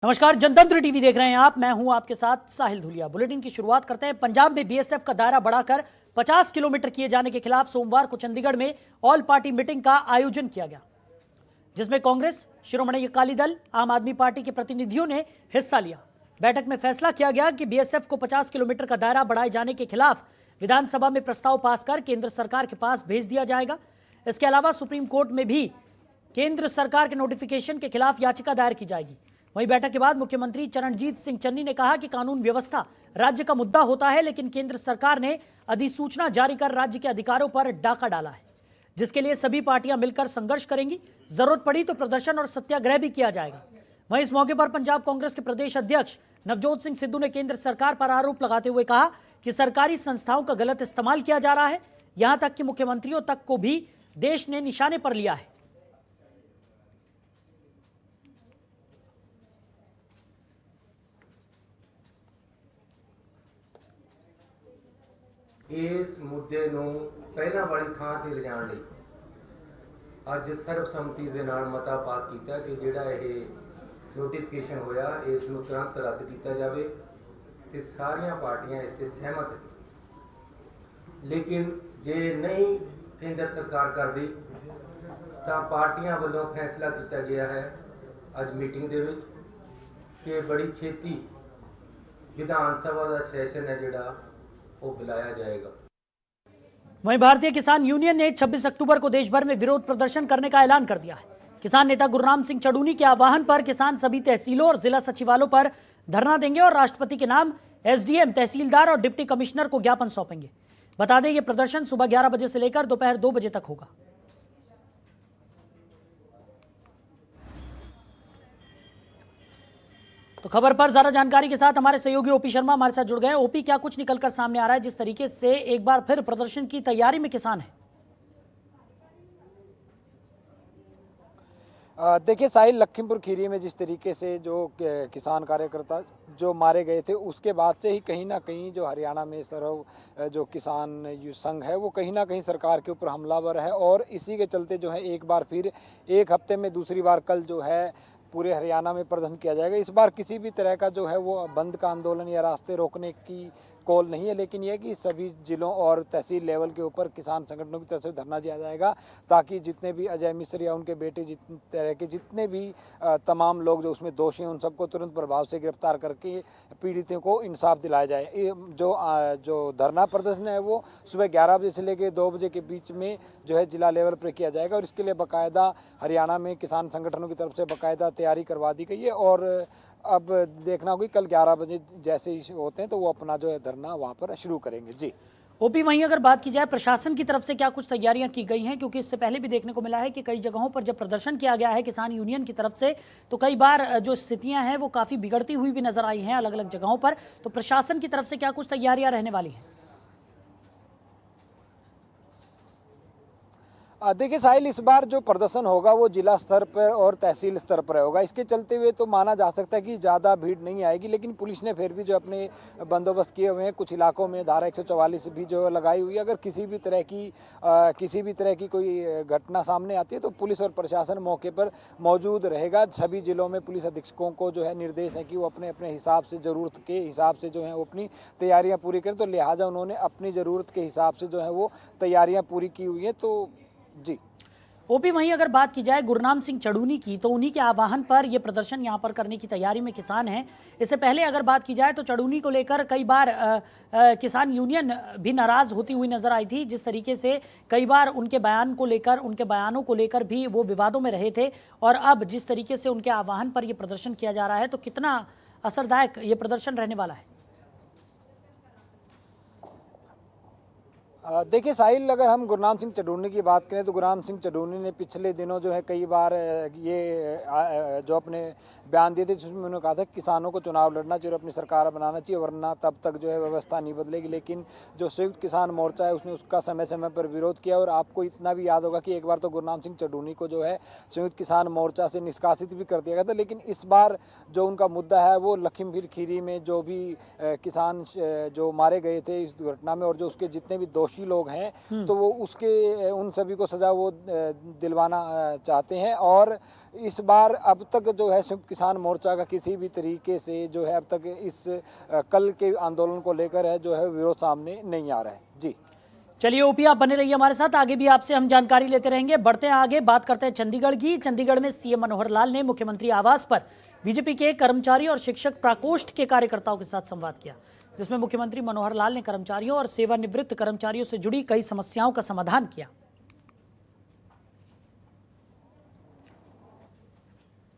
नमस्कार, जनतंत्र टीवी देख रहे हैं आप। मैं हूं आपके साथ साहिल धुलिया। बुलेटिन की शुरुआत करते हैं। पंजाब में बीएसएफ का दायरा बढ़ाकर 50 किलोमीटर किए जाने के खिलाफ सोमवार को चंडीगढ़ में ऑल पार्टी मीटिंग का आयोजन किया गया, जिसमें कांग्रेस, शिरोमणि अकाली दल, आम आदमी पार्टी के प्रतिनिधियों ने हिस्सा लिया। बैठक में फैसला किया गया कि बीएसएफ को 50 किलोमीटर का दायरा बढ़ाए जाने के खिलाफ विधानसभा में प्रस्ताव पास कर केंद्र सरकार के पास भेज दिया जाएगा। इसके अलावा सुप्रीम कोर्ट में भी केंद्र सरकार के नोटिफिकेशन के खिलाफ याचिका दायर की जाएगी। वहीं बैठक के बाद मुख्यमंत्री चरणजीत सिंह चन्नी ने कहा कि कानून व्यवस्था राज्य का मुद्दा होता है, लेकिन केंद्र सरकार ने अधिसूचना जारी कर राज्य के अधिकारों पर डाका डाला है, जिसके लिए सभी पार्टियां मिलकर संघर्ष करेंगी। जरूरत पड़ी तो प्रदर्शन और सत्याग्रह भी किया जाएगा। वहीं इस मौके पर पंजाब कांग्रेस के प्रदेश अध्यक्ष नवजोत सिंह सिद्धू ने केंद्र सरकार पर आरोप लगाते हुए कहा कि सरकारी संस्थाओं का गलत इस्तेमाल किया जा रहा है, यहां तक कि मुख्यमंत्रियों तक को भी देश ने निशाने पर लिया है। ਇਸ ਮੁੱਦੇ ਨੂੰ ਪਹਿਲਾਂ ਵਾਲੀ ਥਾਂ ਤੇ ਲਿਜਾਣ ਲਈ ਅੱਜ ਸਰਬਸੰਮਤੀ ਦੇ ਨਾਲ ਮਤਾ ਪਾਸ ਕੀਤਾ ਕਿ ਜਿਹੜਾ ਇਹ ਨੋਟੀਫਿਕੇਸ਼ਨ ਹੋਇਆ ਇਸ ਨੂੰ ਤੁਰੰਤ ਰੱਦ ਕੀਤਾ ਜਾਵੇ ਤੇ ਸਾਰੀਆਂ ਪਾਰਟੀਆਂ ਇਸ ਤੇ ਸਹਿਮਤ ਹਨ। ਲੇਕਿਨ ਜੇ ਨਹੀਂ ਕੇਂਦਰ ਸਰਕਾਰ ਕਰਦੀ ਤਾਂ ਪਾਰਟੀਆਂ ਵੱਲੋਂ ਫੈਸਲਾ ਕੀਤਾ ਗਿਆ ਹੈ ਅੱਜ ਮੀਟਿੰਗ ਦੇ ਵਿੱਚ ਕਿ ਬੜੀ ਛੇਤੀ ਵਿਧਾਨ ਸਭਾ ਦਾ ਸੈਸ਼ਨ ਹੈ ਜਿਹੜਾ वो बुलाया जाएगा। वहीं भारतीय किसान यूनियन ने 26 अक्टूबर को देश भर में विरोध प्रदर्शन करने का ऐलान कर दिया है। किसान नेता गुरनाम सिंह चढ़ूनी के आह्वान पर किसान सभी तहसीलों और जिला सचिवालयों पर धरना देंगे और राष्ट्रपति के नाम एसडीएम, तहसीलदार और डिप्टी कमिश्नर को ज्ञापन सौंपेंगे। बता दें, यह प्रदर्शन सुबह 11 बजे से लेकर दोपहर 2 बजे तक होगा। तो खबर पर ज्यादा जानकारी के साथ हमारे सहयोगी ओपी शर्मा हमारे साथ जुड़ गए। ओपी, क्या कुछ निकलकर सामने आ रहा है जिस तरीके से एक बार फिर प्रदर्शन की तैयारी में किसान है? देखिए साहिल, लखीमपुर खीरी में जिस तरीके से जो किसान कार्यकर्ता जो मारे गए थे उसके बाद से ही कहीं ना कहीं जो हरियाणा में सर्व जो किसान संघ है वो कहीं ना कहीं सरकार के ऊपर हमलावर है और इसी के चलते जो है एक बार फिर एक हफ्ते में दूसरी बार कल जो है पूरे हरियाणा में प्रदर्शन किया जाएगा। इस बार किसी भी तरह का जो है वो बंद का आंदोलन या रास्ते रोकने की कॉल नहीं है, लेकिन यह कि सभी जिलों और तहसील लेवल के ऊपर किसान संगठनों की तरफ से धरना दिया जाएगा ताकि जितने भी अजय मिश्र या उनके बेटे जितने तरह के जितने भी तमाम लोग जो उसमें दोषी हैं उन सबको तुरंत प्रभाव से गिरफ्तार करके पीड़ितों को इंसाफ दिलाया जाए। जो धरना प्रदर्शन है वो सुबह 11 बजे से लेकर 2 बजे के बीच में जो है जिला लेवल पर किया जाएगा और इसके लिए बाकायदा हरियाणा में किसान संगठनों की तरफ से बाकायदा तैयारी करवा दी गई है और अब देखना होगी कल 11 बजे जैसे ही होते हैं तो वो अपना जो है धरना वहाँ पर शुरू करेंगे। जी ओपी, वहीं अगर बात की जाए प्रशासन की तरफ से क्या कुछ तैयारियां की गई हैं, क्योंकि इससे पहले भी देखने को मिला है कि कई जगहों पर जब प्रदर्शन किया गया है किसान यूनियन की तरफ से तो कई बार जो स्थितियां हैं वो काफ़ी बिगड़ती हुई भी नजर आई हैं अलग अलग जगहों पर। तो प्रशासन की तरफ से क्या कुछ तैयारियां रहने वाली हैं? देखिए साहिल, इस बार जो प्रदर्शन होगा वो जिला स्तर पर और तहसील स्तर पर होगा। इसके चलते हुए तो माना जा सकता है कि ज़्यादा भीड़ नहीं आएगी, लेकिन पुलिस ने फिर भी जो अपने बंदोबस्त किए हुए हैं कुछ इलाकों में धारा 144 भी जो लगाई हुई है। अगर किसी भी तरह की कोई घटना सामने आती है तो पुलिस और प्रशासन मौके पर मौजूद रहेगा। सभी जिलों में पुलिस अधीक्षकों को जो है निर्देश है कि वो अपने अपने हिसाब से ज़रूरत के हिसाब से जो है वो अपनी तैयारियाँ पूरी करें, तो लिहाजा उन्होंने अपनी ज़रूरत के हिसाब से जो है वो तैयारियाँ पूरी की हुई हैं। तो जी ओपी, वहीं अगर बात की जाए गुरनाम सिंह चढ़ूनी की तो उन्हीं के आह्वान पर यह प्रदर्शन यहां पर करने की तैयारी में किसान हैं। इससे पहले अगर बात की जाए तो चढ़ूनी को लेकर कई बार किसान यूनियन भी नाराज होती हुई नजर आई थी। जिस तरीके से कई बार उनके बयानों को लेकर भी वो विवादों में रहे थे और अब जिस तरीके से उनके आह्वान पर यह प्रदर्शन किया जा रहा है तो कितना असरदायक ये प्रदर्शन रहने वाला है? देखिए साहिल, अगर हम गुरनाम सिंह चढ़ूनी की बात करें तो गुरनाम सिंह चढ़ूनी ने पिछले दिनों जो है कई बार ये जो अपने बयान दिए थे जिसमें उन्होंने कहा था कि किसानों को चुनाव लड़ना चाहिए और अपनी सरकार बनाना चाहिए वरना तब तक जो है व्यवस्था नहीं बदलेगी। लेकिन जो संयुक्त किसान मोर्चा है उसने उसका समय समय पर विरोध किया और आपको इतना भी याद होगा कि एक बार तो गुरनाम सिंह चढ़ूनी को जो है संयुक्त किसान मोर्चा से निष्कासित भी कर दिया गया था। लेकिन इस बार जो उनका मुद्दा है वो लखीमपुर खीरी में जो भी किसान जो मारे गए थे इस दुर्घटना में और जो उसके जितने भी दोषी दोषी लोग हैं तो वो उसके उन सभी को सजा वो दिलवाना चाहते हैं। और इस बार अब तक जो है संयुक्त किसान मोर्चा का किसी भी तरीके से जो है अब तक इस कल के आंदोलन को लेकर है जो है विरोध सामने नहीं आ रहा है। जी चलिए ओपी, आप बने रहिए हमारे साथ, आगे भी आपसे हम जानकारी लेते रहेंगे। बढ़ते हैं आगे, बात करते हैं चंडीगढ़ की। चंडीगढ़ में सीएम मनोहर लाल ने मुख्यमंत्री आवास पर बीजेपी के कर्मचारी और शिक्षक प्रकोष्ठ के कार्यकर्ताओं के साथ संवाद किया, जिसमें मुख्यमंत्री मनोहर लाल ने कर्मचारियों और सेवानिवृत्त कर्मचारियों से जुड़ी कई समस्याओं का समाधान किया।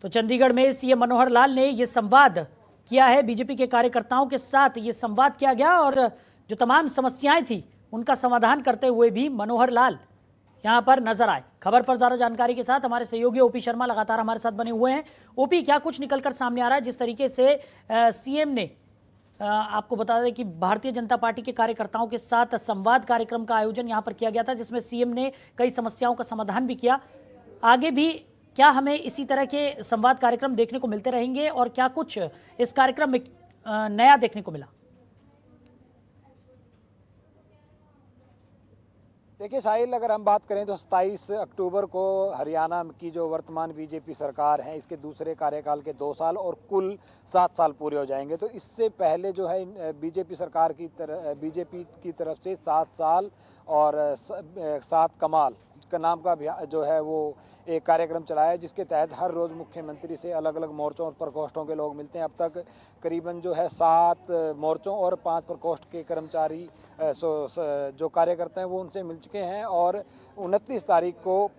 तो चंडीगढ़ में सीएम मनोहर लाल ने यह संवाद किया है, बीजेपी के कार्यकर्ताओं के साथ ये संवाद किया गया और जो तमाम समस्याएं थी उनका समाधान करते हुए भी मनोहर लाल यहां पर नजर आए। खबर पर ज्यादा जानकारी के साथ हमारे सहयोगी ओपी शर्मा लगातार हमारे साथ बने हुए हैं। ओपी, क्या कुछ निकलकर सामने आ रहा है? जिस तरीके से सीएम ने आपको बता दें कि भारतीय जनता पार्टी के कार्यकर्ताओं के साथ संवाद कार्यक्रम का आयोजन यहां पर किया गया था, जिसमें सीएम ने कई समस्याओं का समाधान भी किया। आगे भी क्या हमें इसी तरह के संवाद कार्यक्रम देखने को मिलते रहेंगे और क्या कुछ इस कार्यक्रम में नया देखने को मिला? देखिए साहिल, अगर हम बात करें तो 27 अक्टूबर को हरियाणा की जो वर्तमान बीजेपी सरकार है इसके दूसरे कार्यकाल के 2 साल और कुल 7 साल पूरे हो जाएंगे। तो इससे पहले जो है बीजेपी सरकार की बीजेपी की तरफ से 7 साल और 7 कमाल का नाम का जो है वो एक कार्यक्रम चलाया है, जिसके तहत हर रोज़ मुख्यमंत्री से अलग अलग मोर्चों और प्रकोष्ठों के लोग मिलते हैं। अब तक करीबन जो है 7 मोर्चों और 5 प्रकोष्ठ के कर्मचारी जो कार्यकर्ता हैं वो उनसे मिल चुके हैं। और 29 तारीख को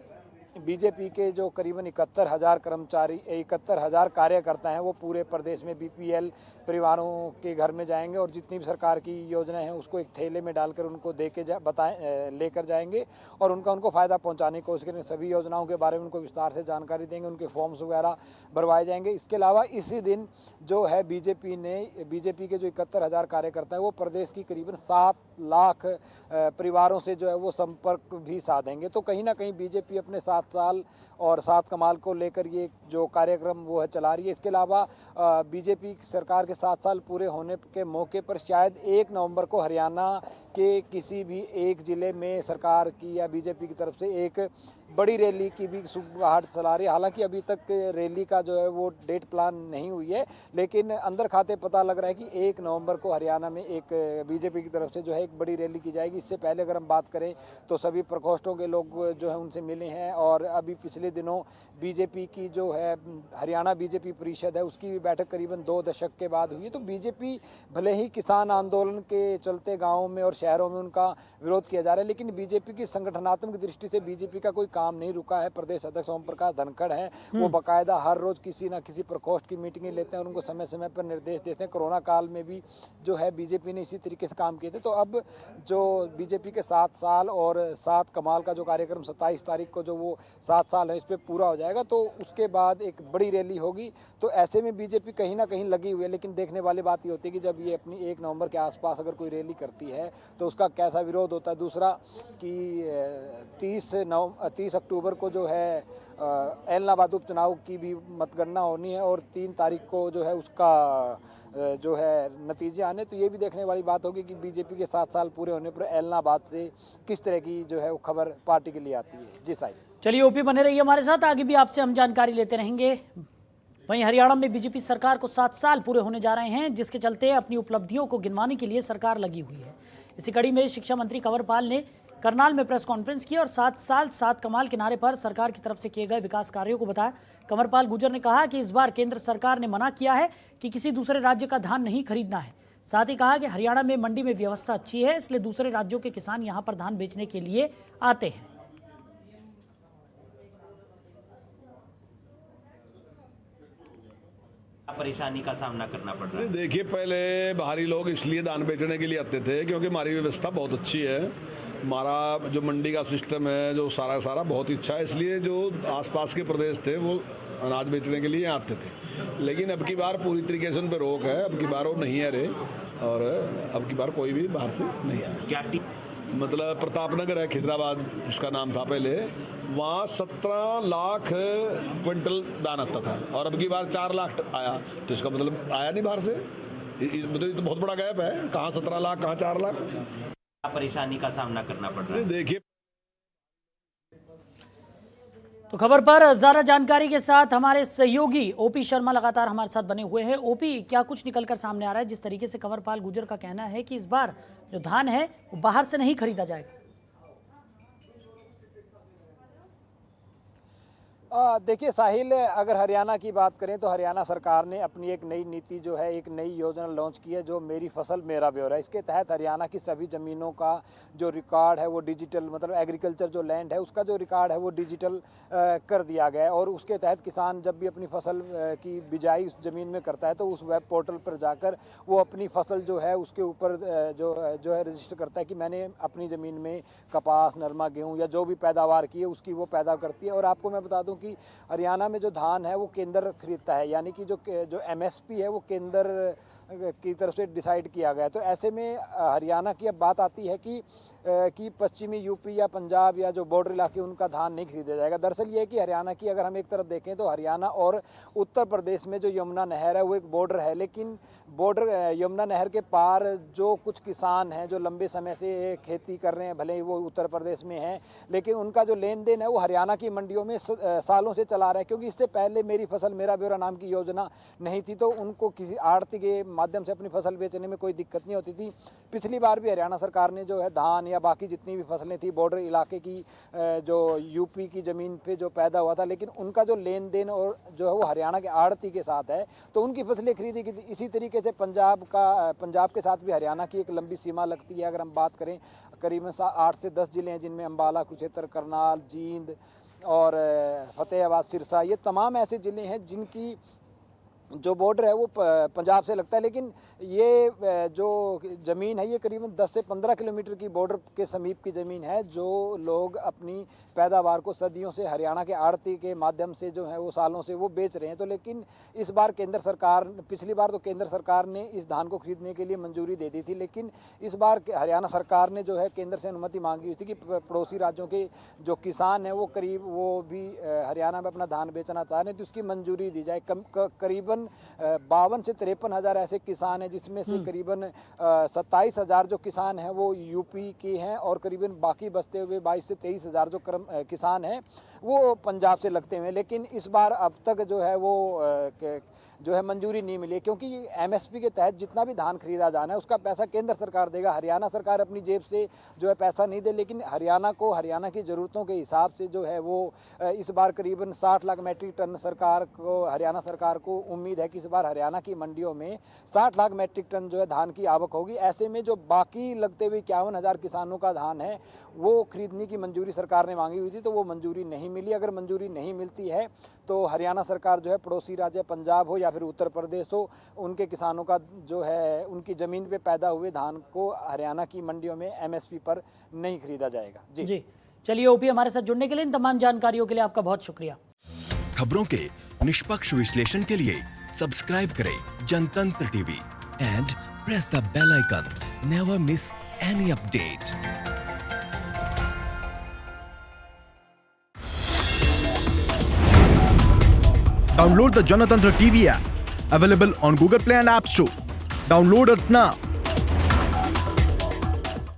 बीजेपी के जो करीबन 71,000 कार्यकर्ता हैं वो पूरे प्रदेश में बीपीएल परिवारों के घर में जाएंगे और जितनी भी सरकार की योजनाएं हैं उसको एक थैले में डालकर उनको लेकर जाएंगे और उनको फ़ायदा पहुंचाने की कोशिश करेंगे। सभी योजनाओं के बारे में उनको विस्तार से जानकारी देंगे, उनके फॉर्म्स वगैरह भरवाए जाएंगे। इसके अलावा इसी दिन जो है बीजेपी के जो 71,000 कार्यकर्ता हैं वो प्रदेश की करीबन 7 लाख परिवारों से जो है वो संपर्क भी साधेंगे। तो कहीं ना कहीं बीजेपी अपने 7 साल और 7 कमाल को लेकर ये जो कार्यक्रम वो है चला रही है। इसके अलावा बीजेपी सरकार के 7 साल पूरे होने के मौके पर शायद 1 नवंबर को हरियाणा के किसी भी एक ज़िले में सरकार की या बीजेपी की तरफ से एक बड़ी रैली की भी सुबह चला रही है। हालांकि अभी तक रैली का जो है वो डेट प्लान नहीं हुई है, लेकिन अंदर खाते पता लग रहा है कि 1 नवंबर को हरियाणा में एक बीजेपी की तरफ से जो है एक बड़ी रैली की जाएगी। इससे पहले अगर हम बात करें तो सभी प्रकोष्ठों के लोग जो है उनसे मिले हैं और अभी पिछले दिनों बीजेपी की जो है हरियाणा बीजेपी परिषद है उसकी भी बैठक करीबन 2 दशक के बाद हुई है। तो बीजेपी भले ही किसान आंदोलन के चलते गाँवों में और शहरों में उनका विरोध किया जा रहा है, लेकिन बीजेपी की संगठनात्मक दृष्टि से बीजेपी का कोई काम नहीं रुका है। प्रदेश अध्यक्ष ओम प्रकाश धनखड़ हैं, वो बाकायदा हर रोज किसी ना किसी प्रकोष्ठ की मीटिंगें लेते हैं और उनको समय समय पर निर्देश देते हैं। कोरोना काल में भी जो है बीजेपी ने इसी तरीके से काम किए थे। तो अब जो बीजेपी के 7 साल और 7 कमाल का जो कार्यक्रम 27 तारीख को जो वो 7 साल है इस पर पूरा हो जाएगा, तो उसके बाद एक बड़ी रैली होगी। तो ऐसे में बीजेपी कहीं ना कहीं लगी हुई है, लेकिन देखने वाली बात ये होती है कि जब ये अपनी 1 नवंबर के आसपास अगर कोई रैली करती है तो उसका कैसा विरोध होता है। दूसरा कि 30 अक्टूबर को जो है एलनाबाद उपचुनाव की भी मतगणना होनी है और 3 तारीख को जो है उसका जो है नतीजे आने। तो ये भी देखने वाली बात होगी कि बीजेपी के 7 साल पूरे होने पर एलनाबाद से किस तरह की जो है वो खबर पार्टी के लिए आती है। जी साहिब, चलिए ओपी बने रहिए हमारे साथ, आगे भी आपसे हम जानकारी लेते रहेंगे। वहीं हरियाणा में बीजेपी सरकार को 7 साल पूरे होने जा रहे हैं, जिसके चलते अपनी उपलब्धियों को गिनवाने के लिए सरकार लगी हुई है। इसी कड़ी में शिक्षा मंत्री कंवर पाल ने करनाल में प्रेस कॉन्फ्रेंस की और 7 साल 7 कमाल के नारे पर सरकार की तरफ से किए गए विकास कार्यों को बताया। कंवर पाल गुर्जर ने कहा कि इस बार केंद्र सरकार ने मना किया है कि किसी दूसरे राज्य का धान नहीं खरीदना है। साथ ही कहा कि हरियाणा में मंडी में व्यवस्था अच्छी है, इसलिए दूसरे राज्यों के किसान यहां पर धान बेचने के लिए आते हैं। परेशानी का सामना करना पड़ रहा है? देखिए, पहले बाहरी लोग इसलिए धान बेचने के लिए आते थे क्योंकि हमारी व्यवस्था बहुत अच्छी है, हमारा जो मंडी का सिस्टम है जो सारा बहुत अच्छा है, इसलिए जो आसपास के प्रदेश थे वो अनाज बेचने के लिए आते थे। लेकिन अब की बार पूरी तरीके से उन पर रोक है, अब की बार वो नहीं आ रहे और अब की बार कोई भी बाहर से नहीं आया। क्या मतलब प्रतापनगर है खिजराबाद जिसका नाम था पहले, वहाँ 17 लाख क्विंटल दान आता था और अब की बार 4 लाख आया, तो इसका मतलब आया नहीं बाहर से। मतलब ये तो बहुत बड़ा गैप है, कहाँ 17 लाख कहाँ 4 लाख। परेशानी का सामना करना पड़ रहा है? देखिए, तो खबर पर ज्यादा जानकारी के साथ हमारे सहयोगी ओपी शर्मा लगातार हमारे साथ बने हुए हैं। ओपी, क्या कुछ निकलकर सामने आ रहा है? जिस तरीके से कंवरपाल गुर्जर का कहना है कि इस बार जो धान है वो बाहर से नहीं खरीदा जाएगा। देखिए साहिल, अगर हरियाणा की बात करें तो हरियाणा सरकार ने अपनी एक नई नीति जो है, एक नई योजना लॉन्च की है जो मेरी फसल मेरा ब्यौरा है। इसके तहत हरियाणा की सभी ज़मीनों का जो रिकॉर्ड है वो डिजिटल, मतलब एग्रीकल्चर जो लैंड है उसका जो रिकॉर्ड है वो डिजिटल कर दिया गया है। और उसके तहत किसान जब भी अपनी फसल की बिजाई उस ज़मीन में करता है तो उस वेब पोर्टल पर जाकर वो अपनी फसल जो है उसके ऊपर जो है रजिस्टर करता है कि मैंने अपनी ज़मीन में कपास, नरमा, गेहूँ या जो भी पैदावार की है उसकी वो पैदा करती है। और आपको मैं बता दूं कि हरियाणा में जो धान है वो केंद्र खरीदता है, यानी कि जो एमएसपी है वो केंद्र की तरफ से डिसाइड किया गया है। तो ऐसे में हरियाणा की अब बात आती है कि पश्चिमी यूपी या पंजाब या जो बॉर्डर इलाके उनका धान नहीं खरीदा जाएगा। दरअसल ये है कि हरियाणा की अगर हम एक तरफ देखें तो हरियाणा और उत्तर प्रदेश में जो यमुना नहर है वो एक बॉर्डर है, लेकिन बॉर्डर यमुना नहर के पार जो कुछ किसान हैं जो लंबे समय से खेती कर रहे हैं, भले ही वो उत्तर प्रदेश में हैं, लेकिन उनका जो लेन देन है वो हरियाणा की मंडियों में सालों से चला रहा है। क्योंकि इससे पहले मेरी फसल मेरा ब्यौरा नाम की योजना नहीं थी तो उनको किसी आड़ती के माध्यम से अपनी फसल बेचने में कोई दिक्कत नहीं होती थी। पिछली बार भी हरियाणा सरकार ने जो है धान या बाकी जितनी भी फसलें थी बॉर्डर इलाके की जो यूपी की ज़मीन पे जो पैदा हुआ था, लेकिन उनका जो लेन देन और जो है वो हरियाणा के आड़ती के साथ है तो उनकी फसलें खरीदी की थी। इसी तरीके से पंजाब के साथ भी हरियाणा की एक लंबी सीमा लगती है। अगर हम बात करें करीबन 8 से 10 ज़िले हैं जिनमें अम्बाला, कुरुक्षेत्र, करनाल, जींद और फतेहाबाद, सिरसा, ये तमाम ऐसे ज़िले हैं जिनकी जो बॉर्डर है वो पंजाब से लगता है। लेकिन ये जो ज़मीन है ये करीबन 10 से 15 किलोमीटर की बॉर्डर के समीप की ज़मीन है जो लोग अपनी पैदावार को सदियों से हरियाणा के आड़ती के माध्यम से जो है वो सालों से वो बेच रहे हैं। तो लेकिन इस बार पिछली बार तो केंद्र सरकार ने इस धान को खरीदने के लिए मंजूरी दे दी थी, लेकिन इस बार हरियाणा सरकार ने जो है केंद्र से अनुमति मांगी हुई थी कि पड़ोसी राज्यों के जो किसान हैं वो भी हरियाणा में अपना धान बेचना चाह रहे हैं तो उसकी मंजूरी दी जाए। करीबन 52 से 53 हज़ार ऐसे किसान हैं जिसमें से करीबन 27 हज़ार जो किसान हैं वो यूपी के हैं और करीबन बाकी बचते हुए 22 से 23 हज़ार जो किसान हैं वो पंजाब से लगते हुए। लेकिन इस बार अब तक जो है वो मंजूरी नहीं मिली क्योंकि एमएसपी के तहत जितना भी धान खरीदा जाना है उसका पैसा केंद्र सरकार देगा। हरियाणा सरकार अपनी जेब से जो है पैसा नहीं दे, लेकिन हरियाणा की ज़रूरतों के हिसाब से जो है वो इस बार करीबन 60 लाख मैट्रिक टन हरियाणा सरकार को उम्मीद है कि इस बार हरियाणा की मंडियों में 60 लाख मैट्रिक टन जो है धान की आवक होगी। ऐसे में जो बाकी लगते हुए 51 हज़ार किसानों का धान है वो खरीदने की मंजूरी सरकार ने मांगी हुई थी तो वो मंजूरी नहीं मिली। अगर मंजूरी नहीं मिलती है तो हरियाणा सरकार जो है पड़ोसी राज्य पंजाब हो या फिर उत्तर प्रदेश हो उनके किसानों का जो है उनकी ज़मीन पे पैदा हुए धान को हरियाणा की मंडियों में एमएसपी पर नहीं खरीदा जाएगा। जी चलिए ओपी, हमारे साथ जुड़ने के लिए, इन तमाम जानकारियों के लिए आपका बहुत शुक्रिया। खबरों के निष्पक्ष विश्लेषण के लिए सब्सक्राइब करें Janatantra TV and press the bell icon. Never miss any update. Download the Janatantra TV app, available on Google Play and App Store. Download it now.